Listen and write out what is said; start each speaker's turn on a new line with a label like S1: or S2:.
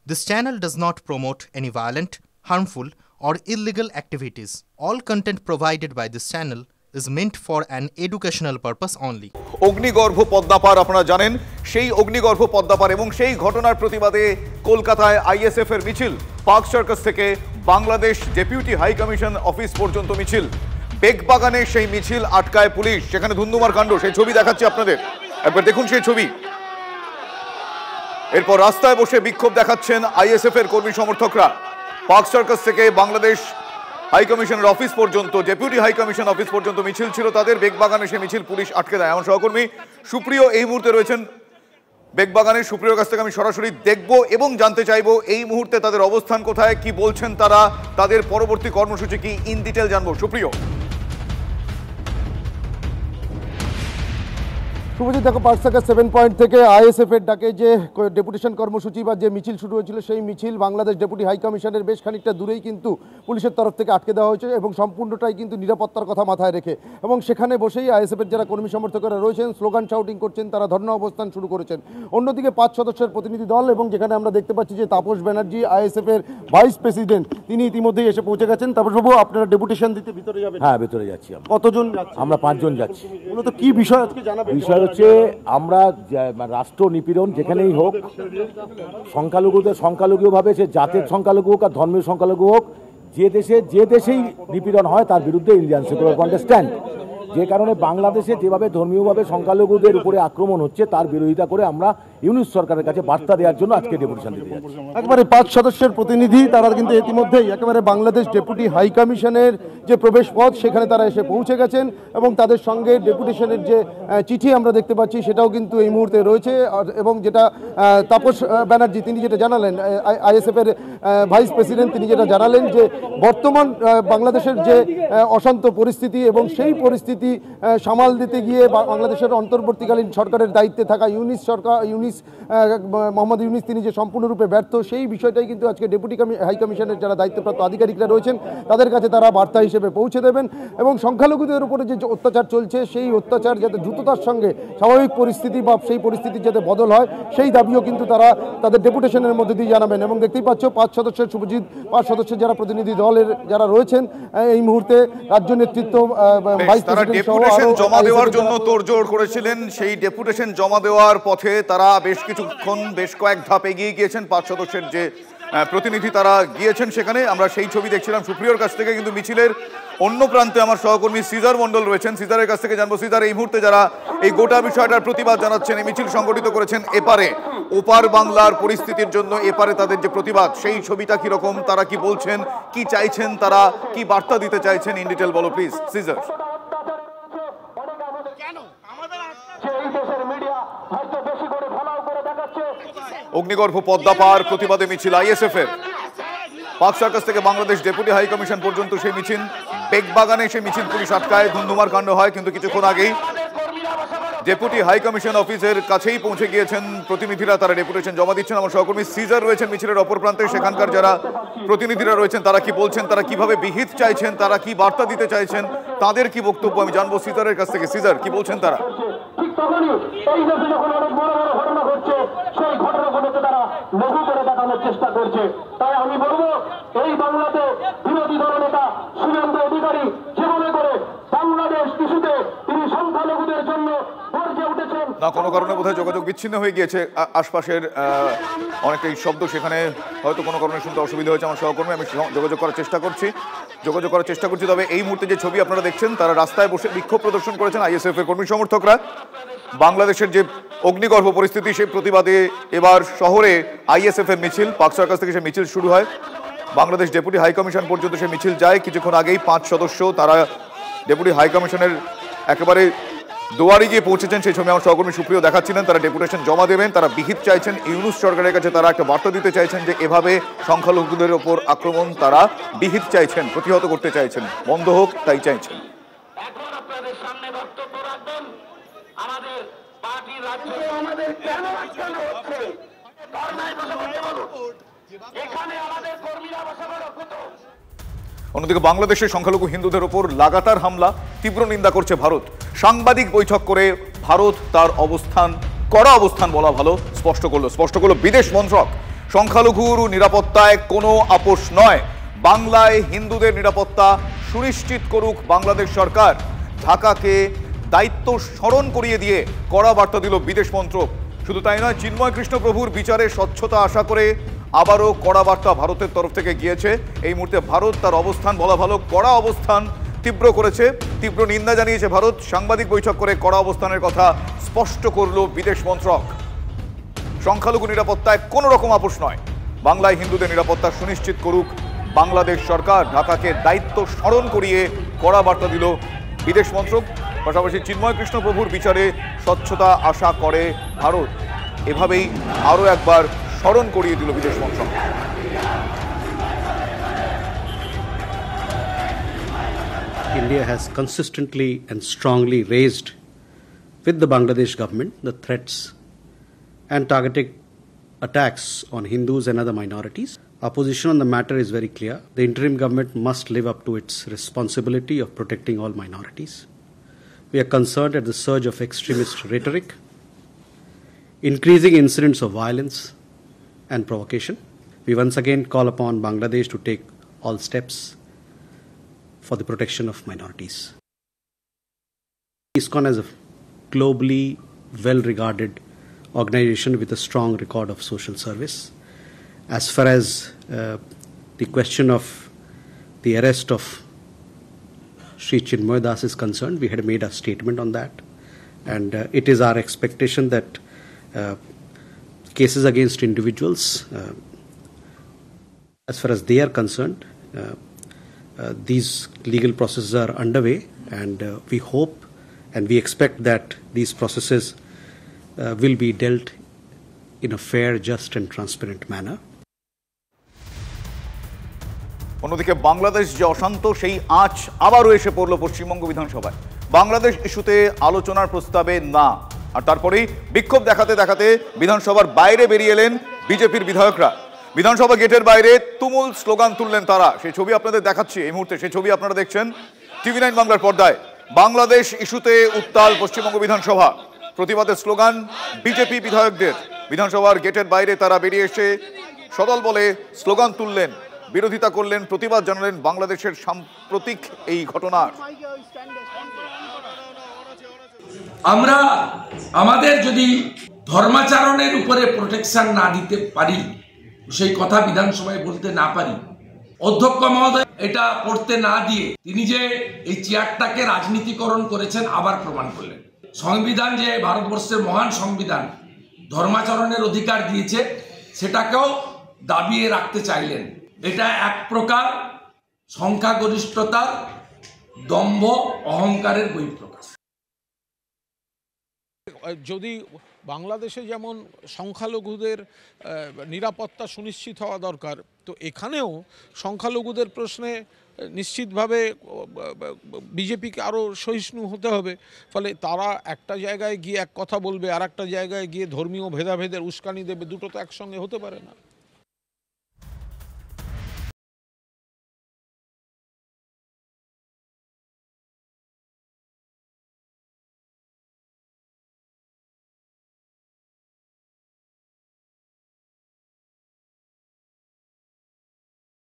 S1: This channel does not promote any violent, harmful, or illegal activities. All content provided by this channel is meant for an educational purpose only.
S2: অগ্নিগর্ভ পদ্মাপার আপনারা জানেন, সেই অগ্নিগর্ভ পদ্মাপার এবং সেই ঘটনার প্রতিবাদে কলকাতায় আইএসএফ এর মিছিল, পার্ক সার্কাস থেকে Bangladesh deputy high commission office পর্যন্ত মিছিল। বেগবাগানে সেই মিছিল আটকায় পুলিশ, সেখানে ধুন্ধুমার কাণ্ড, সেই ছবি দেখাচ্ছি আপনাদের, একবার দেখুন সেই ছবি। এরপর রাস্তায় বসে বিক্ষোভ দেখাচ্ছেন আইএসএফ এর কর্মী সমর্থকরা। পার্ক সার্কাস থেকে বাংলাদেশ হাই কমিশনের অফিস পর্যন্ত, ডেপুটি হাই কমিশন অফিস পর্যন্ত মিছিল ছিল তাদের। বেগবাগানে সে মিছিল পুলিশ আটকে দেয়। আমার সহকর্মী সুপ্রিয় এই মুহূর্তে রয়েছেন বেগবাগানে। সুপ্রিয়র কাছ থেকে আমি সরাসরি দেখব এবং জানতে চাইবো এই মুহূর্তে তাদের অবস্থান কোথায়, কি বলছেন তারা, তাদের পরবর্তী কর্মসূচি কি, ইন ডিটেল জানবো। সুপ্রিয়।
S3: শুভজিৎ, দেখো, পার্ক সার্কাস 7 পয়েন্ট থেকে আইএসএফ এর ডাকে যে ডেপুটেশন কর্মসূচি বা যে মিছিল শুরু হয়েছিল, সেই মিছিল বাংলাদেশ ডেপুটি হাই কমিশনের বেশ খানিকটা দূরেই কিন্তু পুলিশের তরফ থেকে আটকে দেওয়া হয়েছে এবং সম্পূর্ণটাই কিন্তু নিরাপত্তার কথা মাথায় রেখে, এবং সেখানে বসেই আইএসএফ এর যারা কর্মী সমর্থকরা রয়েছেন স্লোগান শাউটিং করছেন, তারা ধর্ণা অবস্থান শুরু করেছেন। অন্যদিকে 5 সদস্যের প্রতিনিধি দল, এবং যেখানে আমরা দেখতে পাচ্ছি যে তাপস ব্যানার্জি আইএসএফ এর ভাইস প্রেসিডেন্ট, তিনি ইতিমধ্যেই এসে পৌঁছে গেছেন। তাপসবাবু, আপনারা ডেপুটেশন দিতে ভিতরে যাবেন?
S4: হ্যাঁ, ভিতরে যাচ্ছি।
S3: কতজন?
S4: আমরা 5 জন যাচ্ছি।
S3: মূলত কি বিষয় আজকে জানাবেন?
S4: বিষয় হচ্ছে আমরা রাষ্ট্র নিপীড়ন যেখানেই হোক, সংখ্যালঘুভাবে, সে জাতের সংখ্যালঘু হোক আর ধর্মের সংখ্যালঘু হোক, যে দেশেই নিপীড়ন হয় তার বিরুদ্ধে ইন্ডিয়ান সেকুলার ফ্রন্ট স্ট্যান্ড। যে কারণে বাংলাদেশে যেভাবে ধর্মীয়ভাবে সংখ্যালঘুদের উপরে আক্রমণ হচ্ছে তার বিরোধিতা করে আমরা ইউনিট সরকারের কাছে বার্তা দেওয়ার জন্য আজকে ডেপুটেশন দিতে যাচ্ছি।
S3: একবারে 5 সদস্যের প্রতিনিধি, তারা কিন্তু ইতিমধ্যেই একেবারে বাংলাদেশ ডেপুটি হাই কমিশনের যে প্রবেশ পথ সেখানে তারা এসে পৌঁছে গেছেন, এবং তাদের সঙ্গে ডেপুটেশনের যে চিঠি আমরা দেখতে পাচ্ছি সেটাও কিন্তু এই মুহূর্তে রয়েছে। এবং যেটা তাপস ব্যানার্জি তিনি যেটা জানালেন, আইএসএফ এর ভাইস প্রেসিডেন্ট, তিনি যেটা জানালেন যে বর্তমান বাংলাদেশের যে অশান্ত পরিস্থিতি এবং সেই পরিস্থিতি সামাল দিতে গিয়ে বাংলাদেশের অন্তর্বর্তীকালীন সরকারের দায়িত্বে থাকা মোহাম্মদ ইউনিস তিনি যে সম্পূর্ণরূপে ব্যর্থ, সেই বিষয়টাই কিন্তু আজকে ডেপুটি হাই কমিশনের যারা দায়িত্বপ্রাপ্ত আধিকারিকরা রয়েছেন তাদের কাছে তারা বার্তা হিসেবে পৌঁছে দেবেন। এবং সংখ্যালঘুদের উপরে যে অত্যাচার চলছে, সেই অত্যাচার যাতে দ্রুততার সঙ্গে স্বাভাবিক পরিস্থিতি বা সেই পরিস্থিতির যাতে বদল হয়, সেই দাবিও কিন্তু তারা তাদের ডেপুটেশনের মধ্যে দিয়ে জানাবেন। এবং দেখতেই পাচ্ছ 5 সদস্যের শুভজিৎ, 5 সদস্যের যারা প্রতিনিধি দলের যারা রয়েছেন এই মুহূর্তে রাজ্য নেতৃত্ব, ভাইস প্রেসিডেন্ট
S2: ডেপুটেশন জমা দেওয়ার জন্য তোড়জোড় করেছিলেন। সেই ডেপুটেশন জমা দেওয়ার পথে তারা বেশ কয়েক ধাপ এগিয়ে গিয়েছেন। 5 সদস্যের যে প্রতিনিধি তারা গিয়েছেন সেখানে, আমরা সেই ছবি দেখছিলাম সুপ্রিয়র কাছ থেকে। কিন্তু মিছিলের অন্য প্রান্তে আমার সহকর্মী সিজার মন্ডল রয়েছেন, সিজারের কাছ থেকে জানবো। সিজার, এই মুহূর্তে যারা এই গোটা বিষয়টার প্রতিবাদ জানাচ্ছেন, এই মিছিল সংগঠিত করেছেন এপারে, ওপার বাংলার পরিস্থিতির জন্য এপারে তাদের যে প্রতিবাদ, সেই ছবিটা কিরকম, তারা কি বলছেন, কি চাইছেন, তারা কি বার্তা দিতে চাইছেন, ইন ডিটেল বলো প্লিজ সিজার। অগ্নিগর্ভ পদ্মাপার প্রতিবাদে মিছিল আইএসএফ এর। পার্ক সার্কাস থেকে বাংলাদেশ ডেপুটি হাই কমিশন পর্যন্ত সেই মিছিল। বেগবাগানে সেই মিছিল পুলিশ আটকায়, ধুন্ধুমার কাণ্ড হয়। কিন্তু কিছুক্ষণ আগেই ডেপুটি হাই কমিশন অফিসের কাছেই পৌঁছে গিয়েছেন প্রতিনিধিরা, তারা ডেপুটেশন জমা দিচ্ছেন। আমার সহকর্মী সিজার রয়েছেন মিছিলের অপর প্রান্তে। সেখানকার যারা প্রতিনিধিরা রয়েছেন তারা কি বলছেন, তারা কিভাবে বিহিত চাইছেন, তারা কি বার্তা দিতে চাইছেন, তাদের কি বক্তব্য আমি জানবো সিজারের কাছ থেকে। সিজার, কি বলছেন তারা?
S5: এই দেশে যখন অনেক বড় বড় ঘটনা ঘটছে, সেই ঘটনাগুলোকে তারা লঘু করে দেখানোর চেষ্টা করছে। তাই আমি বলবো, এই বাংলাতে বিরোধী দলনেতা শুভেন্দু অধিকারী যেভাবে করে বাংলাদেশ ইস্যুতে তিনি সংখ্যালঘুদের জন্য গর্জে উঠেছেন,
S2: না, কোনো কারণে বোধহয় যোগাযোগ বিচ্ছিন্ন হয়ে গিয়েছে আশপাশের অনেকটাই শব্দ, সেখানে হয়তো কোনো কারণে শুনতে অসুবিধা হয়েছে আমার সহকর্মী। আমি যোগাযোগ করার চেষ্টা করছি। তবে এই মুহূর্তে যে ছবি আপনারা দেখছেন, তারা রাস্তায় বসে বিক্ষোভ প্রদর্শন করেছেন আইএসএফ এর কর্মী সমর্থকরা। বাংলাদেশের যে অগ্নিগর্ভ পরিস্থিতি, সেই প্রতিবাদে এবার শহরে আইএসএফ এর মিছিল। পার্ক সার্কাস থেকে সেই মিছিল শুরু হয়, বাংলাদেশ ডেপুটি হাই কমিশন পর্যন্ত সেই মিছিল যায়। কিছুক্ষণ আগেই 5 সদস্য তারা ডেপুটি হাই কমিশনের একেবারে দুয়ারে গিয়ে পৌঁছেছেন। সেই সময় আমার সহকর্মী সুপ্রিয় দেখাচ্ছিলেন, তারা ডেপুটেশন জমা দেবেন, তারা বিহিত চাইছেন ইউনুস সরকারের কাছে, তারা একটা বার্তা দিতে চাইছেন যে এভাবে সংখ্যালঘুদের ওপর আক্রমণ তারা বিহিত চাইছেন, প্রতিহত করতে চাইছেন, বন্ধ হোক তাই চাইছেন। অন্যদিকে বাংলাদেশের সংখ্যালঘু হিন্দুদের ওপর লাগাতার হামলা, তীব্র নিন্দা করছে ভারত। সাংবাদিক বৈঠক করে ভারত তার কড়া অবস্থান বলা ভালো স্পষ্ট করলো বিদেশ মন্ত্রক। সংখ্যালঘুর নিরাপত্তায় কোনো আপোষ নয়, বাংলায় হিন্দুদের নিরাপত্তা সুনিশ্চিত করুক বাংলাদেশ সরকার। ঢাকাকে দায়িত্ব স্মরণ করিয়ে দিয়ে কড়া বার্তা দিল বিদেশ মন্ত্রক। শুধু তাই নয়, চিন্ময় কৃষ্ণ প্রভুর বিচারে স্বচ্ছতা আশা করে আবারও কড়া বার্তা ভারতের তরফ থেকে গিয়েছে। এই মুহূর্তে ভারত তার অবস্থান, বলা ভালো কড়া অবস্থান তীব্র করেছে, তীব্র নিন্দা জানিয়েছে ভারত। সাংবাদিক বৈঠক করে কড়া অবস্থানের কথা স্পষ্ট করল বিদেশ মন্ত্রক। সংখ্যালঘু নিরাপত্তায় কোনো রকম আপোষ নয়, বাংলায় হিন্দুদের নিরাপত্তা সুনিশ্চিত করুক বাংলাদেশ সরকার। ঢাকাকে দায়িত্ব স্মরণ করিয়ে কড়া বার্তা দিল বিদেশ মন্ত্রক। পাশাপাশি চিন্ময় কৃষ্ণ প্রভুর বিচারে স্বচ্ছতা আশা করে ভারত। এভাবেই আরও একবার স্মরণ করিয়ে দিল বিদেশ মন্ত্রক।
S6: India has consistently and strongly raised with the Bangladesh government the threats and targeted attacks on Hindus and other minorities. Our position on the matter is very clear. The interim government must live up to its responsibility of protecting all minorities. We are concerned at the surge of extremist rhetoric, increasing incidents of violence and provocation. We once again call upon Bangladesh to take all steps for the protection of minorities. ISKCON is a globally well-regarded organization with a strong record of social service. As far as the question of the arrest of Sri Chinmoy Das is concerned, we had made a statement on that, and it is our expectation that cases against individuals, as far as they are concerned, these legal processes are underway, and we hope and we expect that these processes will be dealt in a fair, just and transparent manner.
S2: অন্যদিকে বাংলাদেশ যে অশান্ত, সেই আঁচ আবারও এসে পড়ল পশ্চিমবঙ্গ বিধানসভায়। বাংলাদেশ ইস্যুতে আলোচনার প্রস্তাবে না, আর তারপরেই বিক্ষোভ দেখাতে দেখাতে বিধানসভার বাইরে বেরিয়ে এলেন বিজেপির বিধায়করা। বিধানসভা গেটের বাইরে তুমুল স্লোগান তুললেন তারা। সেই ছবি আপনাদের দেখাচ্ছি এই মুহূর্তে। সেই ছবি আপনারা দেখছেন TV9 বাংলার পর্দায়। বাংলাদেশ ইস্যুতে উত্তাল পশ্চিমবঙ্গ বিধানসভা, প্রতিবাদের স্লোগান বিজেপি বিধায়কদের। বিধানসভার গেটের বাইরে তারা বেরিয়ে এসে সদল বলে স্লোগান তুললেন, বিরোধিতা করলেন, প্রতিবাদ জানালেন বাংলাদেশের সাম্প্রতিক এই ঘটনার।
S7: আমরা আমাদের যদি ধর্মাচরণের উপরে প্রোটেকশন না দিতে পারি, সেই কথা বিধানসভায় বলতে না পারি, অধ্যক্ষ মহোদয় এটা করতে না দিয়ে তিনি যে এই চেয়ারটাকে রাজনীতিকরণ করেছেন আবার প্রমাণ করলেন। সংবিধান যে ভারতবর্ষের মহান সংবিধান ধর্মাচরণের অধিকার দিয়েছে, সেটাকেও দাবিয়ে রাখতে চাইলেন। এটা এক প্রকার সংখ্যাগরিষ্ঠতার দম্ভ অহংকারের বহিঃপ্রকাশ।
S8: যদি বাংলাদেশে যেমন সংখ্যালঘুদের নিরাপত্তা সুনিশ্চিত হওয়া দরকার, তো এখানেও সংখ্যালঘুদের প্রশ্নে নিশ্চিতভাবে বিজেপিকে আরও সহিষ্ণু হতে হবে। ফলে তারা একটা জায়গায় গিয়ে এক কথা বলবে, আর একটা জায়গায় গিয়ে ধর্মীয় ভেদাভেদের উস্কানি দেবে, দুটো তো একসঙ্গে হতে পারে না।